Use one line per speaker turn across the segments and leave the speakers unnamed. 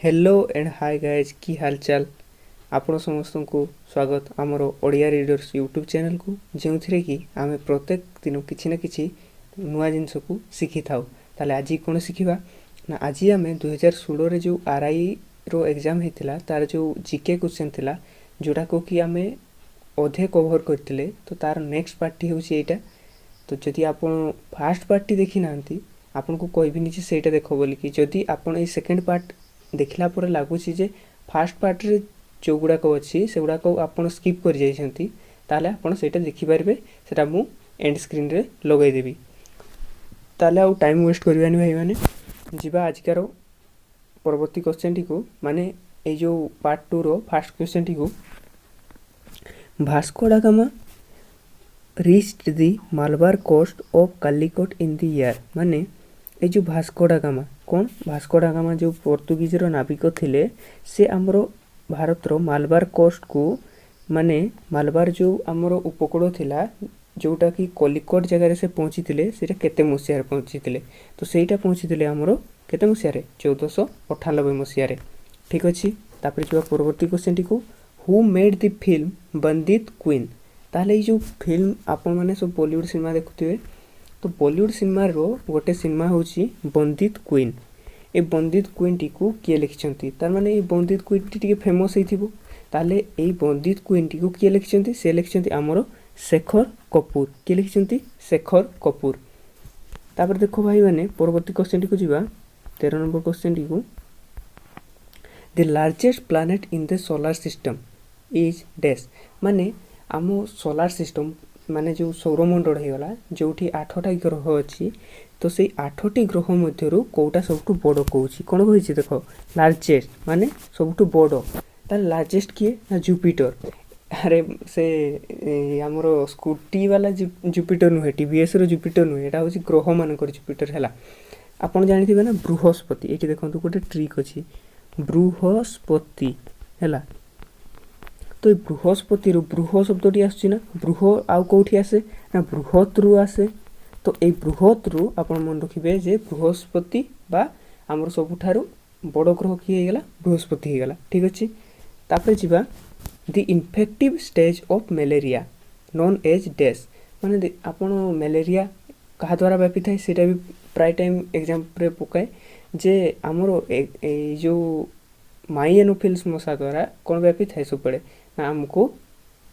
Hello and hi guys की हालचाल आपण समस्त को स्वागत आमर ओडिया रीडर्स यूट्यूब चैनल को जो थी कि आम प्रत्येक दिन किसी ना कि नुआ जिनस को शिखी था। ताले आज कौन शिखा ना आज आम 2016 जो आरआई रो एग्जाम होता तार जो जीके क्वेश्चन थिला जोड़ा को कि आम अधे कवर करते तो तार नेक्स्ट पार्टी हूँ यहाँ। तो जदि आप फास्ट पार्टी देखी ना आपन को कहबी जे सेटा देख बोल कि जदि आपन ये सेकेंड पार्ट देखला पर लगुच जे फास्ट पार्ट रे जो गुड़ाक अच्छी से गुड़ाक आपड़ स्किप कर जाइछंती ताले आपन सेटा देखि पारबे। सेटा मु एंड स्क्रीन रे लगाई देबी। ताले आउ टाइम वेस्ट करबानी भाई माने जिबा आजकार परवर्ती क्वेश्चन टी को माने ए जो पार्ट 2 रो फर्स्ट क्वेश्चन टी को भास्को डा gamma reached the Malabar coast of Calicut in the year माने ये जो भास्को डा गामा कौन भास्को डा गामा जो पोर्तुगीज रो नाविक थिले से आमर भारत रो मालबार कोस्ट को माने मालबार जो आमर उपकूल थिला जोटा कि कलिकट जगह से पहुँची थे से केते मसीह पहुँची थे तो सहीटा पहुँची थे आमर केते मसीह 1498 मसीह। ठीक अच्छे तापर जो परवर्ती क्वेश्चन टी को who made the film Bandit Queen ताहले ये जो फिल्म आपण मैंने सब बॉलीवुड सिनेमा देखुए तो बॉलीवुड सिनेमा रो गोटे सिनेमा होची बंदित क्वीन। ए बंदित क्वीन टी को किए लिखिछंती तार माने ये बंदित क्वीन टी टिके फेमस हेथिबो ताहले ए बंदित क्वीन टी को किए लिखिछंती से लिखिछंती हमरो शेखर कपूर। किए लिखिछंती शेखर कपूर। तापर देखो भाई माने परवर्ती क्वेश्चन टी को जीवा 13 नंबर क्वेश्चन टी को the largest planet in the solar system is dash माने आम सोलार सिस्टम माने जो सौरमंडल होगला जो 8टा ग्रह अच्छी तो से 8टी ग्रह मध्य कौटा सब बड़ कौन कौन कही देख लार्जेस्ट माने सब बड़ तार लार्जेस्ट किए ना जुपिटर। अरे से आमर स्कूटी वाला जुपिटर नुहे टीवीएस रो जुपिटर नुहे यहाँ हूँ ग्रह मानक जुपिटर है। आपड़ जानी ना बृहस्पति ये देखो गोटे ट्रिक अच्छी बृहस्पति है तो ये बृहस्पति बृह शब्दी आसना बृह आउ कौटी आसे ना बृहत रु आसे तो ये बृहत रु आप मन रखिए जे बृहस्पति बा आमर सबुठारु बड़ ग्रह किए गला बृहस्पति होगला। ठीक अच्छे तापर जीवा the infective stage of malaria known as dash माने आपण मलेरिया कहा द्वारा व्यापी थाए सेटा भी प्राय टाइम एग्जाम रे पकाए जे आमर जो माई एनोफिल्स मशा द्वारा कौन व्यापी थाए सब पड़े ना आमको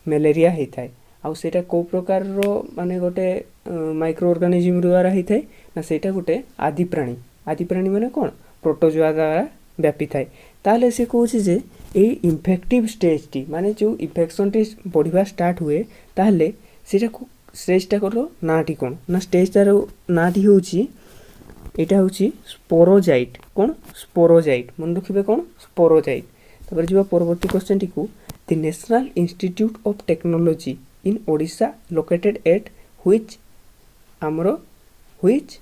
मलेरिया होता है आउ सेटा को प्रकार रो माने गोटे माइक्रो ऑर्गेनिज्म द्वारा होता है ना सेटा गोटे आदि प्राणी माने कौन प्रोटोजोआ द्वारा व्यापी थाए। ताले से कहूँ जे ए इन्फेक्टिव स्टेज टी माने जो इन्फेक्शन टी बढ़िया स्टार्ट हुए ताहले सेटा को स्टेजटा करो नाटी कौन ना स्टेजटार नाटी होची एटा होची स्पोरोजाइट कौन स्पोरोजाइट मन रखिबे कौन स्पोरोजाइट। तापर जीवा परवर्ती क्वेश्चन टी को the national institute of technology in Odisha located at which आमरो व्हिच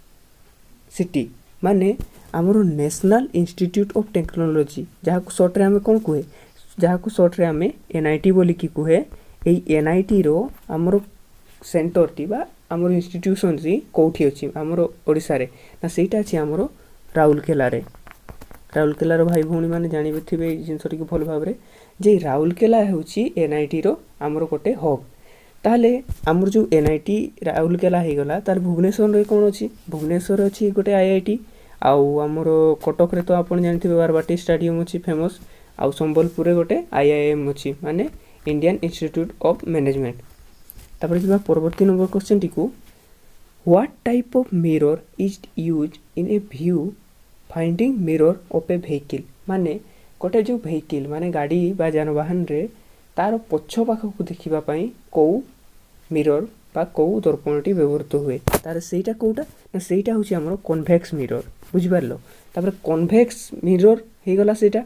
सिटी माने आमरो नेशनल इंस्टीट्यूट ऑफ टेक्नोलॉजी जहाँ को शॉर्ट रे आमे कौन कहे जहाँ को शॉर्ट रे आमे एनआईटी बोली कि कहे एई एनआईटी रो आमरो सेंटर टी बा आमरो इंस्टीट्यूशन सी कोठी अछि आमरो ओडिशा रे ना सेटा अछि आमरो राउरकेला रे। राउरकेलार भाई भौणी मैंने जानवे थे जिनस भल भाव जे राउरकेला होची एनआईटी रो आमर गोटे हब ताहले आमर जो एनआईटी राउरकेला होगला तार भुवनेश्वर रे कौन अच्छी भुवनेश्वर अच्छी गोटे आईआईटी आउ आमर कटक रे तो आप जानते बारबाटी स्टाडियम अच्छी फेमस आउ संबलपुर गोटे आईआईएम अच्छी माने इंडियन इंस्टीट्यूट ऑफ मैनेजमेंट। तापर जी परवर्ती नंबर क्वेश्चन टी को what type of mirror is use in A view finding mirror of A vehicle माने गोटे जो व्हीकल माने गाड़ी बा जानवाहन रे तार पछ पाख को देखिबा पई को मिरर बा को दर्पणटी व्यवहृत हुए तार सेटा कोटा ना सेटा होची हमरो कन्वेक्स मिरर बुझि पारलो। तापर कन्वेक्स मिरर हे गला सेटा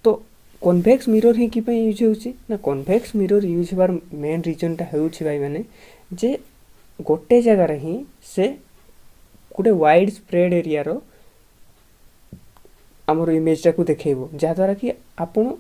तो कन्वेक्स मिरर ही कि पई यूज होची ना कन्वेक्स मिरर यूज बार मेन रीजन टा होची भाई माने जे गोटे जगह रे ही से गोटे वाइड स्प्रेड एरिया रो आमर इमेजटा को देखेबो जहाँद्वारा कि आपण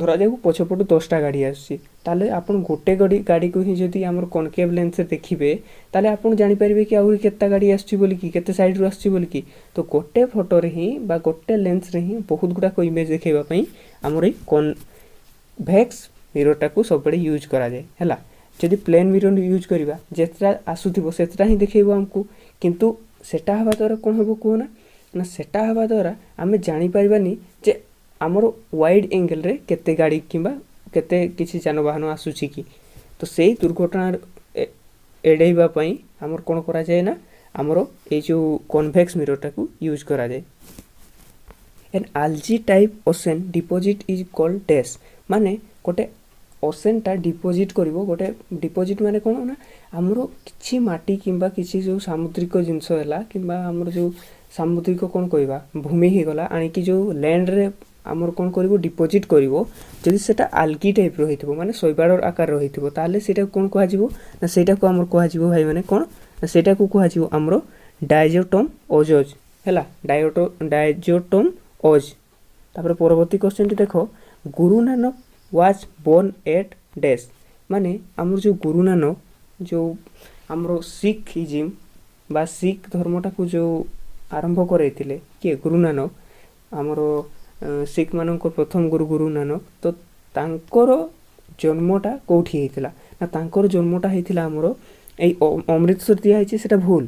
ଧରା ଯାଉ ପଛପଟୁ 10ଟା ଗାଡ଼ି ଆସୁଛି, ତାହେଲେ ଆପଣ ଗୋଟେ ଗାଡ଼ିକୁ ହିଁ ଯଦି ଆମର କନକେଭ୍ ଲେନ୍ସରେ ଦେଖିବେ ତାହେଲେ ଆପଣ ଜାଣିପାରିବେ କି ଆହୁରି କେତେଟା ଗାଡ଼ି ଆସୁଛି ବୋଲିକି, କେତେ ସାଇଡ଼ରୁ ଆସୁଛି ବୋଲିକି। ତ ଗୋଟେ ଫଟୋରେ ହିଁ ବା ଗୋଟେ ଲେନ୍ସରେ ହିଁ ବହୁତ ଗୁଡ଼ାକ ଇମେଜ୍ ଦେଖାଇବା ପାଇଁ ଆମର ଏଇ କନଭେକ୍ସ ମିରରଟାକୁ ସବୁବେଳେ ୟୁଜ୍ କରାଯାଏ ହେଲା। ଯଦି ପ୍ଲେନ୍ ମିରର ୟୁଜ୍ କରିବା ଯେତେଟା ଆସୁଥିବ ସେତେଟା ହିଁ ଦେଖାଇବ ଆମକୁ, କିନ୍ତୁ ସେଟା ହେବା ଦ୍ୱାରା କ'ଣ ହେବ କୁହ ନା ସେଟା ହେବା ଦ୍ୱାରା ଆମେ ଜାଣିପାରିବାନି ଯେ ଆମର ୱାଇଡ୍ ଏଙ୍ଗେଲରେ କେତେ ଗାଡ଼ି କିମ୍ବା କେତେ କିଛି ଯାନବାହନ ଆସୁଛି କି। ତ ସେଇ ଦୁର୍ଘଟଣା ଏଡ଼େଇବା ପାଇଁ ଆମର କ'ଣ କରାଯାଏ ନା ଆମର ଏଇ ଯେଉଁ କନଭେକ୍ସ ମିରରଟାକୁ ୟୁଜ୍ କରାଯାଏ। N algae type ocean deposit is called dash, ମାନେ ଗୋଟେ ଓସେନ୍ଟା ଡିପୋଜିଟ୍ କରିବ। ଗୋଟେ ଡିପୋଜିଟ୍ ମାନେ କ'ଣ ନା ଆମର କିଛି ମାଟି କିମ୍ବା କିଛି ଯେଉଁ ସାମୁଦ୍ରିକ ଜିନିଷ ହେଲା କିମ୍ବା ଆମର ଯେଉଁ ସାମୁଦ୍ରିକ କ'ଣ କହିବା ଭୂମି ହେଇଗଲା ଆଣିକି ଯେଉଁ ଲ୍ୟାଣ୍ଡରେ ଆମର କ'ଣ କରିବ ଡିପୋଜିଟ୍ କରିବ। ଯଦି ସେଟା ଆଲଗି ଟାଇପ୍ର ହେଇଥିବ ମାନେ ଶୈବାଳ ଆକାରର ହେଇଥିବ ତାହେଲେ ସେଇଟାକୁ କ'ଣ କୁହାଯିବ ନା ସେଇଟାକୁ ଆମର କୁହାଯିବ ଭାଇମାନେ କ'ଣ ନା ସେଇଟାକୁ କୁହାଯିବ ଆମର ଡାଇଜୋଟମ୍ ଓଜୋଜ୍ ହେଲା, ଡାଇଜୋଟମ୍ ଓଜ୍। ତାପରେ ପରବର୍ତ୍ତୀ କ୍ୱେଶ୍ଚନଟି ଦେଖ, Guru Nanak was born at dash, ମାନେ ଆମର ଯେଉଁ ଗୁରୁ ନାନକ ଯେଉଁ ଆମର ଶିଖଇଜିମ୍ ବା ଶିଖ ଧର୍ମଟାକୁ ଯେଉଁ ଆରମ୍ଭ କରାଇଥିଲେ କିଏ ଗୁରୁ ନାନକ, ଆମର ଶିଖମାନଙ୍କ ପ୍ରଥମ ଗୁରୁ ନାନକ। ତ ତାଙ୍କର ଜନ୍ମଟା କେଉଁଠି ହେଇଥିଲା ନା ତାଙ୍କର ଜନ୍ମଟା ହେଇଥିଲା ଆମର ଏଇ ଅମୃତସର ଦିଆହେଇଛି ସେଟା ଭୁଲ,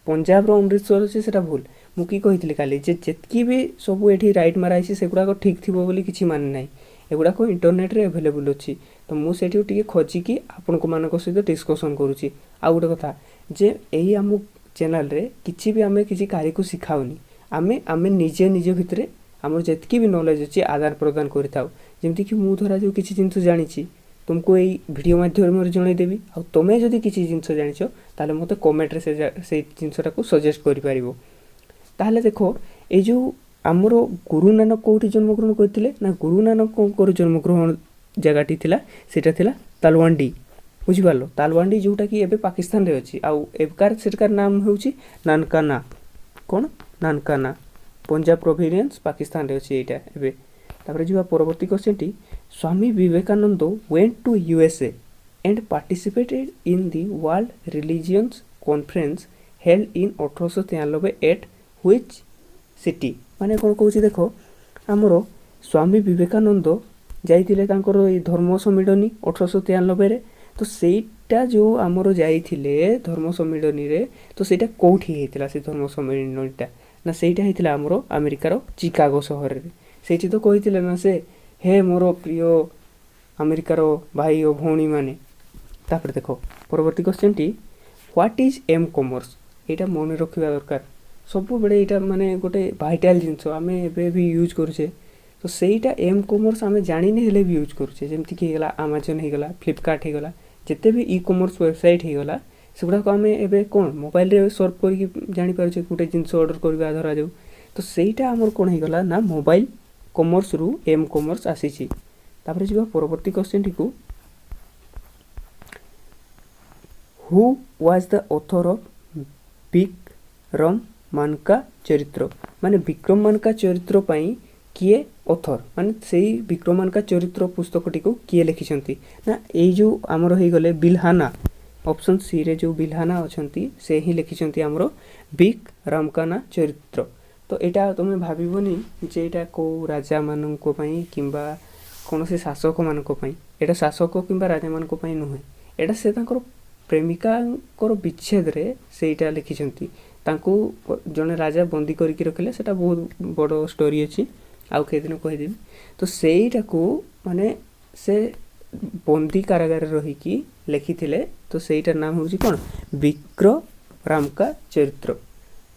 ପଞ୍ଜାବର ଅମୃତସର ଅଛି ସେଟା ଭୁଲ। ମୁଁ କି କହିଥିଲି କାଲି ଯେ ଯେତିକି ବି ସବୁ ଏଠି ରାଇଟ୍ ମାରା ହେଇଛି ସେଗୁଡ଼ାକ ଠିକ୍ ଥିବ ବୋଲି କିଛି ମାନେ ନାହିଁ, ଏଗୁଡ଼ାକ ଇଣ୍ଟରନେଟ୍ରେ ଆଭେଲେବୁଲ୍ ଅଛି। ତ ମୁଁ ସେଇଠି ଟିକେ ଖୋଜିକି ଆପଣମାନଙ୍କ ସହିତ ଡିସ୍କସନ୍ କରୁଛି। ଆଉ ଗୋଟେ କଥା ଯେ ଏଇ ଆମ ଚ୍ୟାନେଲ୍ରେ କିଛି ବି ଆମେ କିଛି କାହାରିକୁ ଶିଖାଉନି, ଆମେ ନିଜେ ନିଜ ଭିତରେ ଆମର ଯେତିକି ବି ନଲେଜ୍ ଅଛି ଆଦାନ ପ୍ରଦାନ କରିଥାଉ। ଯେମିତିକି ମୁଁ ଧରାଯାଉ କିଛି ଜିନିଷ ଜାଣିଛି ତୁମକୁ ଏଇ ଭିଡ଼ିଓ ମାଧ୍ୟମରେ ଜଣାଇଦେବି, ଆଉ ତୁମେ ଯଦି କିଛି ଜିନିଷ ଜାଣିଛ ତାହେଲେ ମୋତେ କମେଣ୍ଟରେ ସେଇ ଜିନିଷଟାକୁ ସଜେଷ୍ଟ କରିପାରିବ। ତାହେଲେ ଦେଖ ଏଇ ଯେଉଁ ଆମର ଗୁରୁ ନାନକ କେଉଁଠି ଜନ୍ମଗ୍ରହଣ କରିଥିଲେ ନା ଗୁରୁ ନାନକଙ୍କର ଜନ୍ମଗ୍ରହଣ ଜାଗାଟି ଥିଲା ସେଇଟା ଥିଲା ତାଲୱାଣ୍ଡି, ବୁଝିପାରିଲ। ତାଲୱାଣ୍ଡି ଯେଉଁଟାକି ଏବେ ପାକିସ୍ତାନରେ ଅଛି, ଆଉ ଏବେକାର ସେଠାକାର ନାମ ହେଉଛି ନାନକାନା। କ'ଣ ନାନକାନା, ପଞ୍ଜାବ ପ୍ରୋଭିନ୍ସ ପାକିସ୍ତାନରେ ଅଛି ଏଇଟା ଏବେ। ତାପରେ ଯିବା ପରବର୍ତ୍ତୀ କ୍ୱେଶ୍ଚନଟି, Swami Vivekananda went to USA and participated in the World Religions Conference held in 1893 at which city, ମାନେ କ'ଣ କହୁଛି ଦେଖ ଆମର ସ୍ୱାମୀ ବିବେକାନନ୍ଦ ଯାଇଥିଲେ ତାଙ୍କର ଏଇ ଧର୍ମ ସମ୍ମିଳନୀ 1893ରେ। ତ ସେଇଟା ଯେଉଁ ଆମର ଯାଇଥିଲେ ଧର୍ମ ସମ୍ମିଳନୀରେ, ତ ସେଇଟା କେଉଁଠି ହେଇଥିଲା ସେ ଧର୍ମ ସମ୍ମିଳନୀଟା ନା ସେଇଟା ହେଇଥିଲା ଆମର ଆମେରିକାର ଚିକାଗୋ ସହରରେ। ସେଇଠି ତ କହିଥିଲେ ନା ସେ ହେ ମୋର ପ୍ରିୟ ଆମେରିକାର ଭାଇ ଓ ଭଉଣୀମାନେ। ତାପରେ ଦେଖ ପରବର୍ତ୍ତୀ କ୍ୱେଶ୍ଚନଟି, ହ୍ୱାଟ୍ ଇଜ୍ ଏମ୍ କମର୍ସ, ଏଇଟା ମନେ ରଖିବା ଦରକାର ସବୁବେଳେ, ଏଇଟା ମାନେ ଗୋଟେ ଭାଇଟାଲ୍ ଜିନିଷ ଆମେ ଏବେ ବି ୟୁଜ୍ କରୁଛେ। ତ ସେଇଟା ଏମ୍ କମର୍ସ ଆମେ ଜାଣିନି ହେଲେ ବି ୟୁଜ୍ କରୁଛେ, ଯେମିତିକି ହେଇଗଲା ଆମାଜନ୍ ହେଇଗଲା, ଫ୍ଲିପକାର୍ଟ ହେଇଗଲା, ଯେତେ ବି ଇ କମର୍ସ ୱେବସାଇଟ୍ ହେଇଗଲା ସେଗୁଡ଼ାକ ଆମେ ଏବେ କ'ଣ ମୋବାଇଲରେ ସର୍ଚ୍ଚ କରିକି ଜାଣିପାରୁଛେ ଗୋଟେ ଜିନିଷ ଅର୍ଡ଼ର କରିବା ଧରାଯାଉ। ତ ସେଇଟା ଆମର କ'ଣ ହେଇଗଲା ନା ମୋବାଇଲ କମର୍ସରୁ ଏମ୍ କମର୍ସ ଆସିଛି। ତାପରେ ଯିବା ପରବର୍ତ୍ତୀ କ୍ୱେଶ୍ଚନଟିକୁ, who was the author of ବିକ୍ରମାଙ୍କା ଚରିତ୍ର, ମାନେ ବିକ୍ରମାଙ୍କା ଚରିତ୍ର ପାଇଁ କିଏ ଅଥର, ମାନେ ସେଇ ବିକ୍ରମାଙ୍କା ଚରିତ୍ର ପୁସ୍ତକଟିକୁ କିଏ ଲେଖିଛନ୍ତି ନା ଏଇ ଯେଉଁ ଆମର ହେଇଗଲେ ବିଲହାନା, ଅପସନ୍ ସିରେ ଯେଉଁ ବିଲହାନା ଅଛନ୍ତି ସେ ହିଁ ଲେଖିଛନ୍ତି ଆମର ବିକ୍ରମାଙ୍କାନା ଚରିତ୍ର। ତ ଏଇଟା ତୁମେ ଭାବିବନି ଯେ ଏଇଟା କେଉଁ ରାଜାମାନଙ୍କ ପାଇଁ କିମ୍ବା କୌଣସି ଶାସକମାନଙ୍କ ପାଇଁ, ଏଇଟା ଶାସକ କିମ୍ବା ରାଜାମାନଙ୍କ ପାଇଁ ନୁହେଁ, ଏଇଟା ସେ ତାଙ୍କର ପ୍ରେମିକାଙ୍କର ବିଚ୍ଛେଦରେ ସେଇଟା ଲେଖିଛନ୍ତି। ତାଙ୍କୁ ଜଣେ ରାଜା ବନ୍ଦୀ କରିକି ରଖିଲେ, ସେଇଟା ବହୁତ ବଡ଼ ଷ୍ଟୋରି ଅଛି, ଆଉ କେଉଁଦିନ କହିଦେବି। ତ ସେଇଟାକୁ ମାନେ ସେ ବନ୍ଦୀ କାରାଗାରରେ ରହିକି ଲେଖିଥିଲେ। ତ ସେଇଟାର ନାମ ହେଉଛି କ'ଣ ବିକ୍ରମାଙ୍କା ଚରିତ୍ର।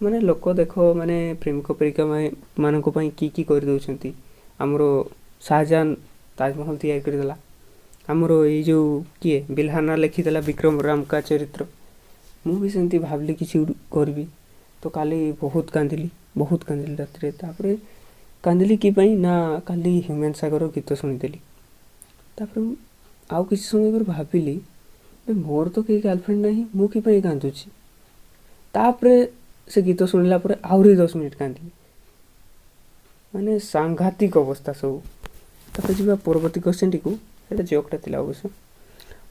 ମାନେ ଲୋକ ଦେଖ ମାନେ ପ୍ରେମିକ ପ୍ରେମିକା ମାନଙ୍କ ପାଇଁ କି କରିଦେଉଛନ୍ତି। ଆମର ଶାହଜାହାନ ତାଜମହଲ ତିଆରି କରିଦେଲା, ଆମର ଏଇ ଯେଉଁ କିଏ ବିଲହାନା ଲେଖିଦେଲା ବିକ୍ରମାଙ୍କା ଚରିତ୍ର। ମୁଁ ବି ସେମିତି ଭାବିଲି କିଛି କରିବି, ତ କାଲି ବହୁତ କାନ୍ଦିଲି ରାତିରେ। ତାପରେ କାନ୍ଦିଲି କି ପାଇଁ ନା କାଲି ହ୍ୟୁମାନ ସାଗରର ଗୀତ ଶୁଣିଦେଲି। ତାପରେ ଆଉ କିଛି ସମୟ ପରେ ଭାବିଲି ମୋର ତ କେହି ଗାର୍ଲଫ୍ରେଣ୍ଡ ନାହିଁ, ମୁଁ କି ପାଇଁ କାନ୍ଦୁଛି। ତାପରେ ସେ ଗୀତ ଶୁଣିଲା ପରେ ଆହୁରି 10 ମିନିଟ୍ କାନ୍ଦିଲି, ମାନେ ସାଂଘାତିକ ଅବସ୍ଥା ସବୁ। ତ तापर जी परवर्ती क्वेश्चन टी को एटा जोकटा थिला अवश्य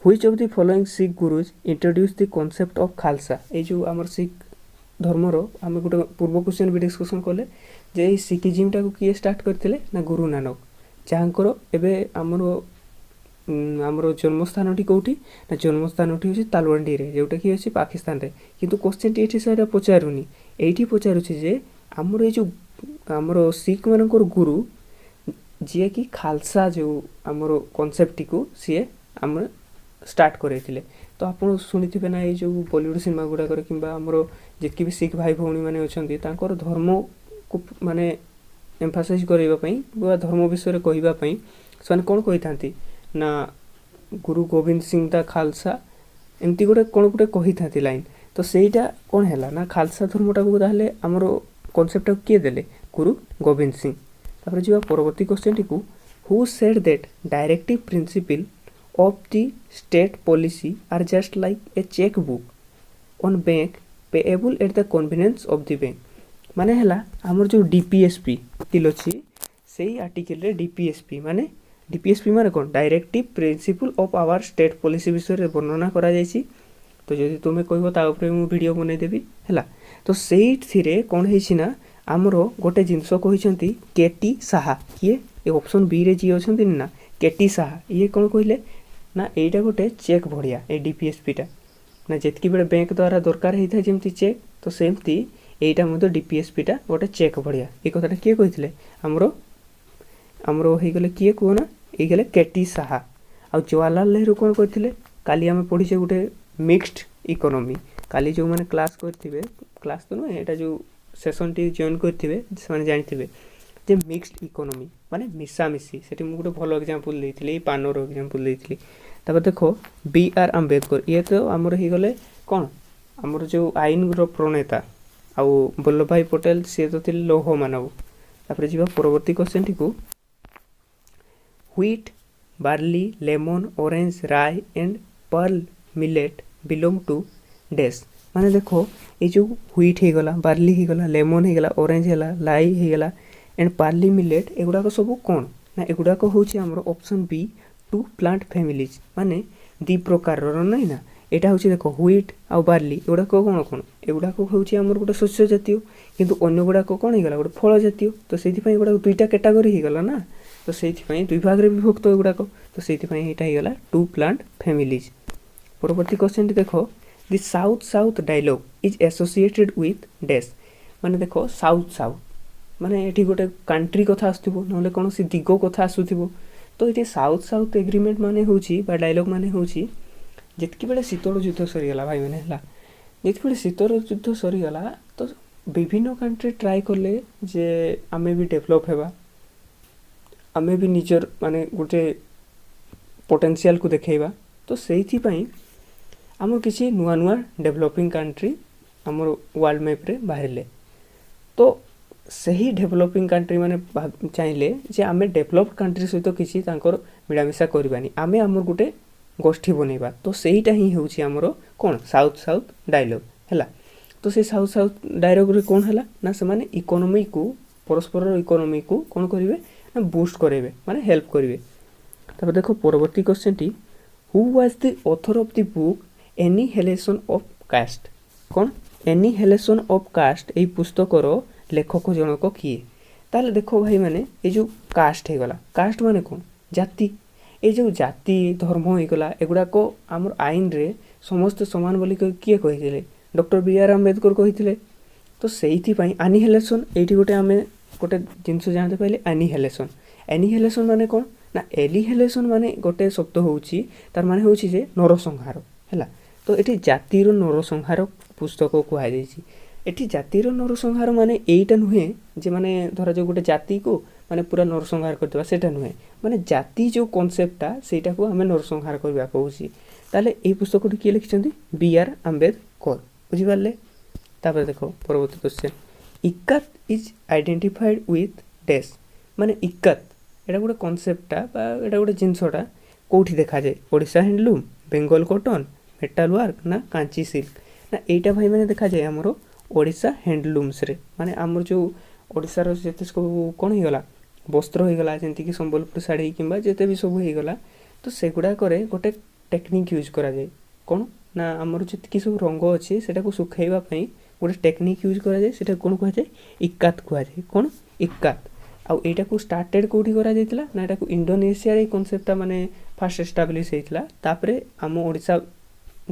which of the following Sikh gurus introduce the concept of Khalsa ए जो हमर सिख धर्मर आम गोटे पूर्व क्वेश्चन भी डिस्कसन कले जे सिखिजिम टा को किए स्टार्ट करथिले ना गुरु नानक जहाँकर एबे आमर जन्मस्थान टी कौटी ना जन्मस्थान टी होछि तालवंडी रे जोटा कि अछि पाकिस्तान रे किंतु क्वेश्चन टी एठी सारा पचारुनी एठी पचारुछि जे आमर ए जो आमर सिख मानकर गुरु जे कि खालसा जो आमर कॉन्सेप्ट टी को सी आम स्टार्ट करैथिले तो आपण सुनिथिबे ना ए जो बॉलीवुड सिनेमा गुडा कर किंबा आमर जेकी भी सिख भाई भौणी माने अछंती तांकर धर्म को माने एम्फासाइज करैबा पई बा धर्म विषय रे कहिबा पई सन कोन कहिथांती ना गुरु गोविंद सिंह दा खालसा एमती गोटे कोन गोटे कहिथांती लाइन तो सेटा कोन हैला ना खालसा धर्मटा को ताहले हमर कांसेप्ट के देले गुरु गोविंद सिंह तापर जीवा परवर्ती क्वेश्चन टी को who said that directive principle of the state policy are just like a chequebook on bank payable at the convenience of the bank माने हैला हमर जो डीपीएसपी तिल अछि सेही आर्टिकल रे डीपीएसपी माने कोन directive principle of our state policy विषय रे वर्णना करा जायछि तो जदि तुमे कहबो ता ऊपर मु वीडियो बनै देबी हैला तो सेही थिरे कोन हेछि ना हमरो गोटे जिंसो कहिसंती केटी साहा किए ए ऑप्शन बी रे जी अछंती ना केटी साहा ये कोन कहिले ना एटा गोटे चेक भड़िया ए डीपीएसपी टा ना जेतकी बेले बैंक द्वारा दरकार हेता जेमती चेक तो सेमती एटा मते डीपीएसपी टा गोटे चेक भड़िया ए कथाटा किए कहिथिले हमरो हे गेले किए को ना ए गेले केटी साहा आ जवाहरलाल नेहरू कोन कहिथिले काली हम पढिसे गोटे मिक्स्ड इकोनॉमी काली जो माने क्लास करथिबे क्लास तो न एटा जो सेशन टी जॉइन करथिबे से माने जानिथिबे जे मिक्स्ड इकोनॉमी माने मिसामिसी सेठी मु गोटे भलो एग्जांपल देइथिले पानर एग्जांपल देइथिले तबे देखो बी आर अम्बेडकर ये तो हमर हे गले कोन हमर जो आईन रो प्रणेता आ वल्लभ भाई पटेल से तो थिले लौह मानव तापर जीवा परवर्ती क्वेश्चन टी को wheat barley lemon orange rye and pearl millet belong to dash माने देखो ये जो व्हीट हे गला बार्ली हे गला लेमन हे गला ऑरेंज हेला लाई हे गला एंड पार्ली मिलेट एगुडा को सब कोन ना एगुडा को होची हमरो option B two plant families माने दी प्रकार रो नै ना एटा होची देखो व्हीट आ बार्ली एगुडा को कोन एगुडा को होची हमर गोटे शस्य जातीय किंतु अन्य गुडा को कोन हे गला गोटे फल जातीय तो सेति पई एगुडा दुईटा कैटेगरी हे गला ना तो सेति पई दुई भाग रे विभक्त एगुडा को तो सेति पई एटा हे गला टू प्लांट फैमिलीज परवर्ती क्वेश्चन देखो the south south dialogue is associated with dash माने देखो साउथ साउथ माने एठी गोटे कंट्री कथा आसुथिबो नले कोन सी दिगो कथा आसुथिबो तो एठी साउथ साउथ एग्रीमेंट माने होची बा डायलॉग माने होची जेतकी बेले शीतल युद्ध सरी गला भाई माने हला जेतकी बेले शीतल युद्ध सरी गला तो विभिन्न कंट्री ट्राई करले जे आमे भी डेवलप हेबा आमे भी निजर माने गोटे पोटेंशियल को देखेबा तो सेही पई आम किसी नुआ नुआ डेवलपिंग कंट्री आम वर्ल्ड मैप रे बाहरले तो सही डेवलपिंग कंट्री माने चाहिए जे आमे डेवलप्ड कंट्री सहित किसी तांकर मिलामिशा करबानी आमे आमर गोटे गोष्ठी बनेबा तो सेहीटा ही होची आमर कोन साउथ साउथ डायलॉग हैला तो से साउथ साउथ डायलॉग रे कोन हैला ना से माने इकोनॉमी को परस्पर इकोनॉमी को कोन करिवे ना बूस्ट करेबे माने हेल्प करिवे तब देखो परवर्ती क्वेश्चन टी who was the author of the book annihilation of caste कौन एनिहिलेशन ऑफ कास्ट ए पुस्तकर लेखक जनक किए ताले देखो भाई माने ए जो कास्ट हे गला कास्ट माने कौन जाति ए जो जाति धर्म हे गला एगुडा को हमर आईन रे समस्त समान बोली किए कहिथिले डॉक्टर बी आर अम्बेडकर कहिथिले तो सेहिथि पई एनिहिलेशन एठी गोटे हमें गोटे जिंस जानते पहिले एनिहिलेशन माने कौन ना एलिहिलेशन माने गोटे शब्द होउची तार माने होउची जे नरसंहार हैला तो एठी जातिर नरसंहार पुस्तक कुहा जायछि एठी जातिर नरसंहार माने एइटा नुहे जे माने धरा जो गोटे जाति को माने पूरा नरसंहार करदवा सेटा नुहे माने जाति जो कांसेप्टटा सेटा को हमें नरसंहार करबा कहउछि ताले एई पुस्तक किए लिखिसंती बी आर अम्बेडकर बुझि पारले तापर देखो परवर्ती question ikat is identified with dash माने इक्कत एटा गोटे कांसेप्टटा बा एटा गोटे जिंसटा कोठी देखा जाय Odisha handloom Bengal cotton metal work ना कांची सिल्क ना एटा भाई माने देखा जाय हमरो ओडिसा हैंडलूम्स रे माने हमर जो ओडिसा रो जेते कोन हे गला ବସ୍ତ୍ର ହେଇଗଲା ଯେମିତିକି ସମ୍ବଲପୁର ଶାଢ଼ୀ କିମ୍ବା ଯେତେ ବି ସବୁ ହେଇଗଲା, ତ ସେଗୁଡ଼ାକରେ ଗୋଟେ ଟେକ୍ନିକ୍ ୟୁଜ୍ କରାଯାଏ। କ'ଣ ନା ଆମର ଯେତିକି ସବୁ ରଙ୍ଗ ଅଛି ସେଟାକୁ ଶୁଖାଇବା ପାଇଁ ଗୋଟେ ଟେକ୍ନିକ୍ ୟୁଜ୍ କରାଯାଏ, ସେଟାକୁ କ'ଣ କୁହାଯାଏ? ଇକାତ କୁହାଯାଏ। କ'ଣ? ଇକାତ। ଆଉ ଏଇଟାକୁ ଷ୍ଟାର୍ଟେଡ୍ କେଉଁଠି କରାଯାଇଥିଲା ନା ଏଟାକୁ ଇଣ୍ଡୋନେସିଆରେ ଏଇ କନସେପ୍ଟଟା ମାନେ ଫାର୍ଷ୍ଟ ଏଷ୍ଟାବ୍ଲିଶ୍ ହେଇଥିଲା। ତାପରେ ଆମ ଓଡ଼ିଶା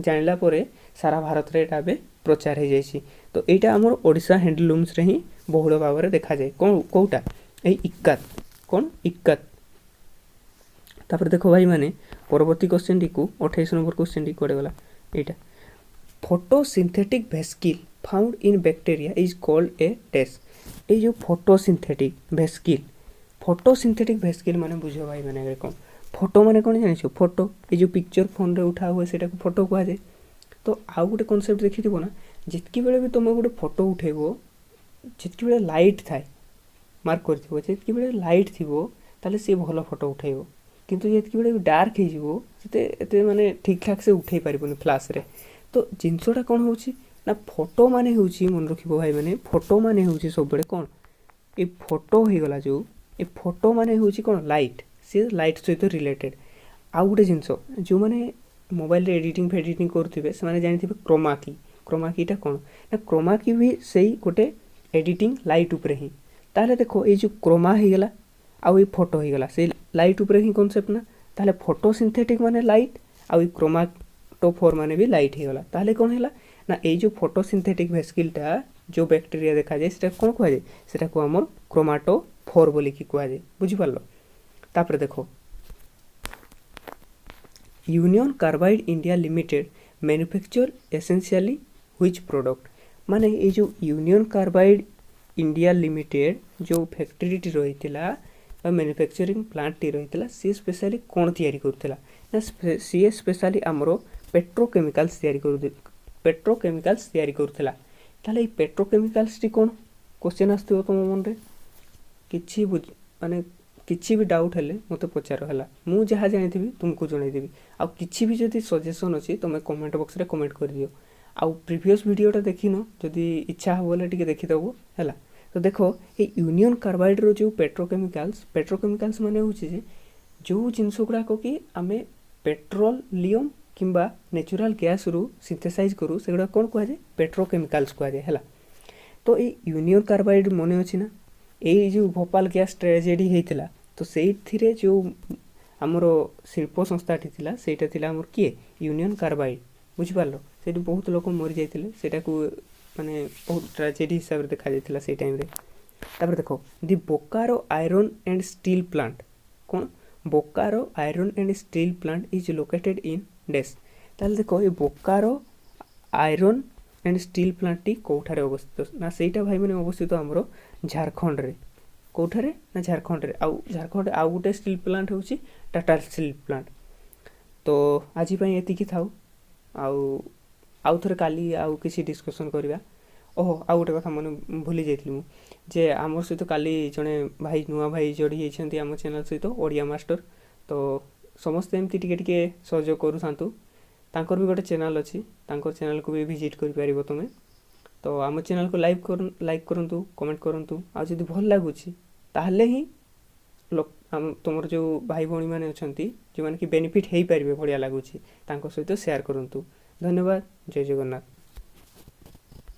ଜାଣିଲା ପରେ ସାରା ଭାରତରେ ଏଇଟା ଏବେ ପ୍ରଚାର ହେଇଯାଇଛି। ତ ଏଇଟା ଆମର ଓଡ଼ିଶା ହ୍ୟାଣ୍ଡଲୁମ୍ସରେ ହିଁ ବହୁଳ ଭାବରେ ଦେଖାଯାଏ। କ'ଣ କେଉଁଟା? ଏଇ ଇକାତ। କ'ଣ? ଇକାତ। ତାପରେ ଦେଖ ଭାଇମାନେ ପରବର୍ତ୍ତୀ କ୍ୱେଶ୍ଚନଟିକୁ 28 ନମ୍ବର କ୍ୱେଶ୍ଚନଟି କୁଆଡ଼େ ଗଲା? ଏଇଟା photosynthetic vesicle found in bacteria is called a dash. ଏଇ ଯେଉଁ ଫଟୋସିନ୍ଥେଟିକ୍ ଭେସ୍କିଲ୍ ମାନେ ବୁଝ ଭାଇମାନେ ଆଗରେ କ'ଣ? ଫଟୋ ମାନେ କ'ଣ ଜାଣିଛ? ଫଟୋ ଏଇ ଯେଉଁ ପିକ୍ଚର ଫୋନ୍ରେ ଉଠା ହୁଏ ସେଟାକୁ ଫଟୋ କୁହାଯାଏ। ତ ଆଉ ଗୋଟେ କନସେପ୍ଟ ଦେଖିଥିବ ନା, ଯେତିକି ବେଳେ ବି ତୁମେ ଗୋଟେ ଫଟୋ ଉଠେଇବ, ଯେତିକି ବେଳେ ଲାଇଟ୍ ଥାଏ, ମାର୍କ କରିଥିବ, ଯେତିକି ବେଳେ ଲାଇଟ୍ ଥିବ ତାହେଲେ ସିଏ ଭଲ ଫଟୋ ଉଠେଇବ। କିନ୍ତୁ ଯେତିକି ବେଳେ ଡାର୍କ ହେଇଯିବ ଏତେ ମାନେ ଠିକ୍ ଠାକ୍ ସେ ଉଠେଇ ପାରିବନି ଫ୍ଲାସ୍ରେ। ତ ଜିନିଷଟା କ'ଣ ହେଉଛି ନା ଫଟୋ ମାନେ ହେଉଛି, ମନେ ରଖିବ ଭାଇମାନେ, ଫଟୋ ମାନେ ହେଉଛି ସବୁବେଳେ କ'ଣ? ଏ ଫଟୋ ହେଇଗଲା ଯେଉଁ, ଏ ଫଟୋ ମାନେ ହେଉଛି କ'ଣ? ଲାଇଟ୍। ସିଏ ଲାଇଟ୍ ସହିତ ରିଲେଟେଡ୍। ଆଉ ଗୋଟେ ଜିନିଷ, ଯେଉଁମାନେ ମୋବାଇଲରେ ଏଡ଼ିଟିଂ କରୁଥିବେ ସେମାନେ ଜାଣିଥିବେ କ୍ରୋମାକି। କ୍ରୋମାକିଟା କ'ଣ ନା କ୍ରୋମାକି ବି ସେଇ ଗୋଟେ ଏଡ଼ିଟିଂ ଲାଇଟ୍ ଉପରେ ହିଁ। ତାହେଲେ ଦେଖ ଏଇ ଯେଉଁ କ୍ରୋମା ହେଇଗଲା ଆଉ ଏଇ ଫଟୋ ହେଇଗଲା ସେଇ ଲାଇଟ୍ ଉପରେ ହିଁ କନସେପ୍ଟ ନା। ତାହେଲେ ଫଟୋସିନ୍ଥେଟିକ୍ ମାନେ ଲାଇଟ୍ ଆଉ ଏଇ କ୍ରୋମାଟୋଫୋର୍ ମାନେ ବି ଲାଇଟ୍ ହେଇଗଲା। ତାହେଲେ କ'ଣ ହେଲା ନା ଏଇ ଯେଉଁ ଫଟୋସିନ୍ଥେଟିକ୍ ଭେସ୍କିଲ୍ଟା ଯେଉଁ ବ୍ୟାକ୍ଟେରିଆ ଦେଖାଯାଏ ସେଟାକୁ କ'ଣ କୁହାଯାଏ? ସେଟାକୁ ଆମର କ୍ରୋମାଟୋଫୋର୍ ବୋଲିକି କୁହାଯାଏ। ବୁଝିପାରିଲ? ତାପରେ ଦେଖ union carbide India limited manufacture essentially which product. माने ये जो यूनियन कार्बाइड इंडिया लिमिटेड जो फैक्ट्री रही मैन्युफैक्चरिंग प्लांट रही सी स्पेशली कौन तैयारी करुला ना सी स्पेशली आमर पेट्रोकेमिकल्स तैयारी करुला। ताले पेट्रोकेमिकल्स टी कौन क्वेश्चन आसो तुम मन रे किछि माने किछि भी डाउट हेले मते पचार है मु जहाँ जानी तुमको जनईदेवी। आउ किछि भी जदि सजेसन अच्छी तुम कमेंट बॉक्स रे कमेंट कर दियो। आउ प्रीवियस वीडियोटा देखिन जदि इच्छा हो बोले टिके देखिदेबो हैला। तो देखो ये यूनियन कार्बाइड रो जो पेट्रोकेमिकल्स माने होछि जे जो जिनस गुड़ाक कि आमे पेट्रोलियम किंबा नेचुरल गैस रु सिंथेसाइज करू सेगुड़ा कौन कहुए? पेट्रोकेमिकल्स कहुए है। तो ये यूनियन कार्बाइड मन अच्छी ना ये जो भोपाल गैस ट्रेजेडी होता तो से जो आमर शिल्प संस्थाटी थिला सेटा थिला आमर किए यूनियन कार्बाइड। बुझिपार से बहुत लोक मरी जाते सेटा को माने बहुत ट्रेजेडी हिसाब से देखा जाता से टाइम रे। तापर देखो the Bokaro iron and steel plant कौन? Bokaro iron and steel plant is located in dash. ताल देखो ये Bokaro iron and steel plant टी कौठारे अवस्थित ना सेटा भाई मैंने अवस्थित आमर झारखंड रे। कौठारे ना झारखंड रे। झारखंड आउ गोटे स्टील प्लांट होची टाटा स्टील प्लांट। तो आज एतिकी थाउ आउ थरे काली आउ किसी डिस्कशन करवा। ओहो आउ गोटे कथा मन भूली जाइली मु जे आमर सहित काली जड़े भाई नुआ भाई जोड़ी होती आम चैनल सहित ओडिया मास्टर। तो समस्ते एमती टिके टिके सहयोग करू थांतु। तांकर भी गोटे चैनल अच्छी चैनल को भी विजिट कर पारिबो तुमे। तो आम चैनल को लाइक करंतु कमेंट करंतु आ जदि भल लागुची ताहले ही तुमर जो भाई भौणी मैंने अच्छा जो मैंने कि बेनिफिट हो पारे बढ़िया लगुच सहित शेयर करंतु। धन्यवाद। जय जगन्नाथ।